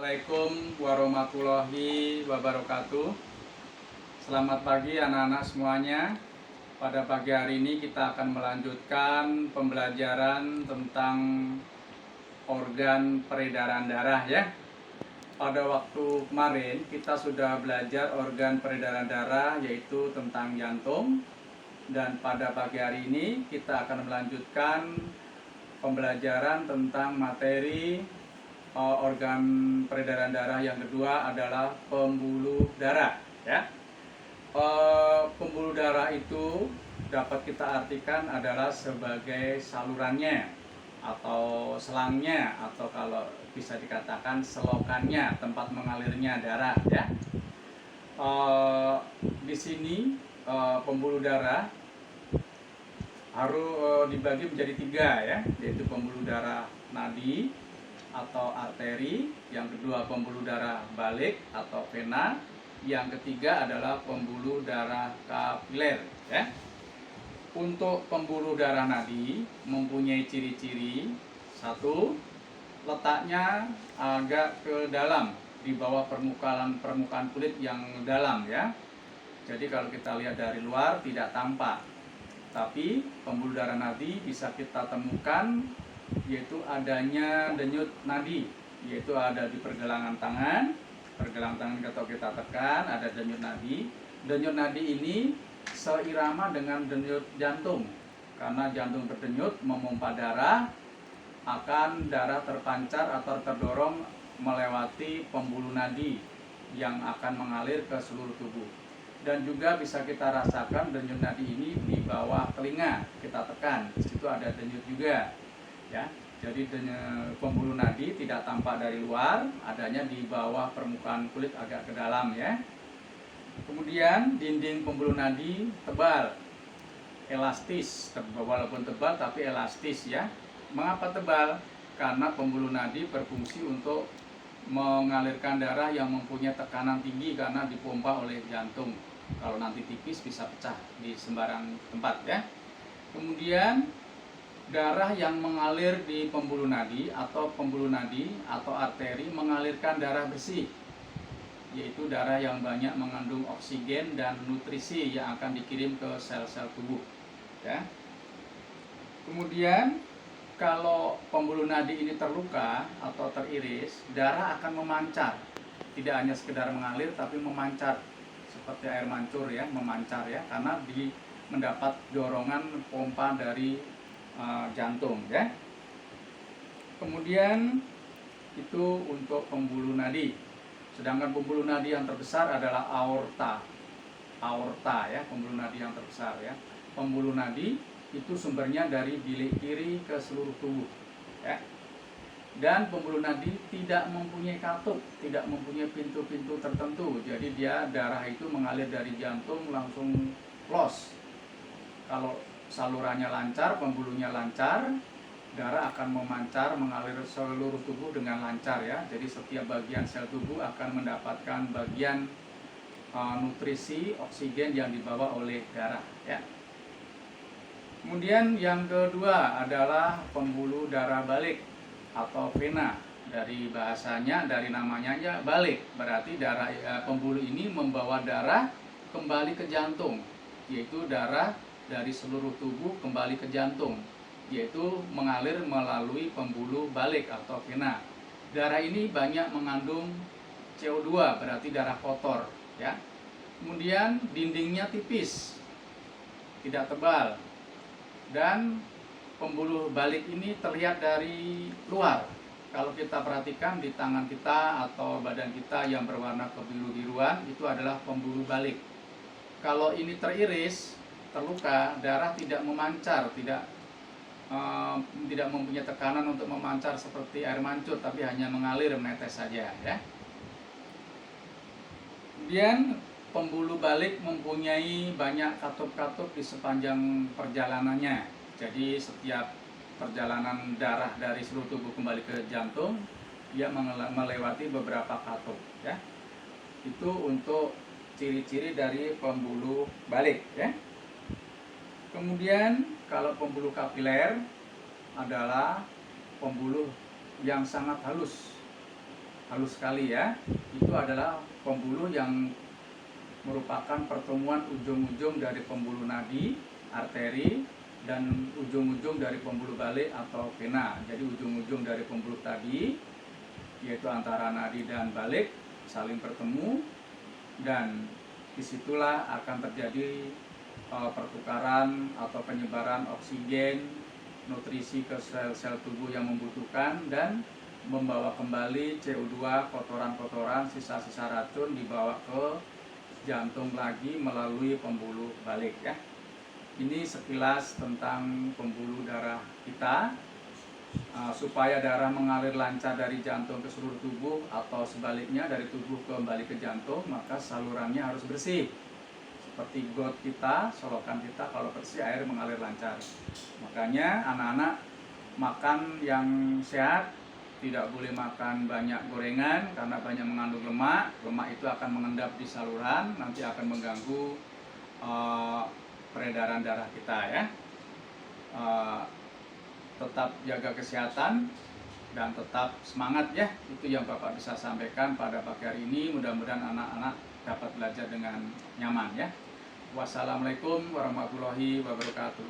Assalamualaikum warahmatullahi wabarakatuh. Selamat pagi anak-anak semuanya. Pada pagi hari ini kita akan melanjutkan pembelajaran tentang organ peredaran darah ya. Pada waktu kemarin kita sudah belajar organ peredaran darah yaitu tentang jantung. Dan pada pagi hari ini kita akan melanjutkan pembelajaran tentang materi organ peredaran darah yang kedua adalah pembuluh darah ya. Pembuluh darah itu dapat kita artikan adalah sebagai salurannya atau selangnya, atau kalau bisa dikatakan selokannya, tempat mengalirnya darah ya. Di sini pembuluh darah harus dibagi menjadi tiga ya, yaitu pembuluh darah nadi atau arteri, yang kedua pembuluh darah balik atau vena, yang ketiga adalah pembuluh darah kapiler ya. Untuk pembuluh darah nadi mempunyai ciri-ciri: satu, letaknya agak ke dalam di bawah permukaan kulit yang dalam ya. Jadi kalau kita lihat dari luar tidak tampak, tapi pembuluh darah nadi bisa kita temukan yaitu adanya denyut nadi, yaitu ada di pergelangan tangan kalau kita tekan ada denyut nadi. Denyut nadi ini seirama dengan denyut jantung, karena jantung berdenyut memompa darah, akan darah terpancar atau terdorong melewati pembuluh nadi yang akan mengalir ke seluruh tubuh. Dan juga bisa kita rasakan denyut nadi ini di bawah telinga, kita tekan, di situ ada denyut juga ya. Jadi pembuluh nadi tidak tampak dari luar, adanya di bawah permukaan kulit agak ke dalam ya. Kemudian dinding pembuluh nadi tebal, elastis, walaupun tebal tapi elastis ya. Mengapa tebal? Karena pembuluh nadi berfungsi untuk mengalirkan darah yang mempunyai tekanan tinggi karena dipompa oleh jantung. Kalau nanti tipis bisa pecah di sembarang tempat ya. Kemudian darah yang mengalir di pembuluh nadi atau arteri mengalirkan darah bersih, yaitu darah yang banyak mengandung oksigen dan nutrisi yang akan dikirim ke sel-sel tubuh ya. Kemudian kalau pembuluh nadi ini terluka atau teriris, darah akan memancar, tidak hanya sekedar mengalir tapi memancar seperti air mancur ya, memancar ya, karena mendapat dorongan pompa dari jantung ya. Kemudian itu untuk pembuluh nadi. Sedangkan pembuluh nadi yang terbesar adalah aorta ya, pembuluh nadi yang terbesar ya. Pembuluh nadi itu sumbernya dari bilik kiri ke seluruh tubuh ya. Dan pembuluh nadi tidak mempunyai katup, tidak mempunyai pintu-pintu tertentu. Jadi darah itu mengalir dari jantung langsung los. Kalau salurannya lancar, pembuluhnya lancar, darah akan memancar mengalir seluruh tubuh dengan lancar ya. Jadi setiap bagian sel tubuh akan mendapatkan bagian nutrisi oksigen yang dibawa oleh darah ya. Kemudian yang kedua adalah pembuluh darah balik atau vena. Dari bahasanya, dari namanya aja balik, berarti pembuluh ini membawa darah kembali ke jantung, yaitu darah dari seluruh tubuh kembali ke jantung, yaitu mengalir melalui pembuluh balik atau vena. Darah ini banyak mengandung CO2, berarti darah kotor ya. Kemudian dindingnya tipis, tidak tebal, dan pembuluh balik ini terlihat dari luar. Kalau kita perhatikan di tangan kita atau badan kita yang berwarna kebiru-biruan, itu adalah pembuluh balik. Kalau ini teriris, terluka, darah tidak memancar, tidak mempunyai tekanan untuk memancar seperti air mancur, tapi hanya mengalir, menetes saja ya. Kemudian pembuluh balik mempunyai banyak katup-katup di sepanjang perjalanannya. Jadi setiap perjalanan darah dari seluruh tubuh kembali ke jantung, dia melewati beberapa katup ya. Itu untuk ciri-ciri dari pembuluh balik ya. Kemudian kalau pembuluh kapiler adalah pembuluh yang sangat halus, halus sekali ya. Itu adalah pembuluh yang merupakan pertemuan ujung-ujung dari pembuluh nadi, arteri, dan ujung-ujung dari pembuluh balik atau vena. Jadi ujung-ujung dari pembuluh tadi, yaitu antara nadi dan balik, saling bertemu, dan disitulah akan terjadi pertukaran atau penyebaran oksigen, nutrisi ke sel-sel tubuh yang membutuhkan, dan membawa kembali CO2, kotoran-kotoran, sisa-sisa racun dibawa ke jantung lagi melalui pembuluh balik ya. Ini sekilas tentang pembuluh darah kita. Supaya darah mengalir lancar dari jantung ke seluruh tubuh atau sebaliknya dari tubuh kembali ke jantung, maka salurannya harus bersih. Seperti got kita, solokan kita, kalau bersih air mengalir lancar. Makanya anak-anak makan yang sehat, tidak boleh makan banyak gorengan karena banyak mengandung lemak. Lemak itu akan mengendap di saluran, nanti akan mengganggu peredaran darah kita ya. Tetap jaga kesehatan dan tetap semangat ya. Itu yang Bapak bisa sampaikan pada pagi hari ini. Mudah-mudahan anak-anak dapat belajar dengan nyaman ya. Wassalamualaikum warahmatullahi wabarakatuh.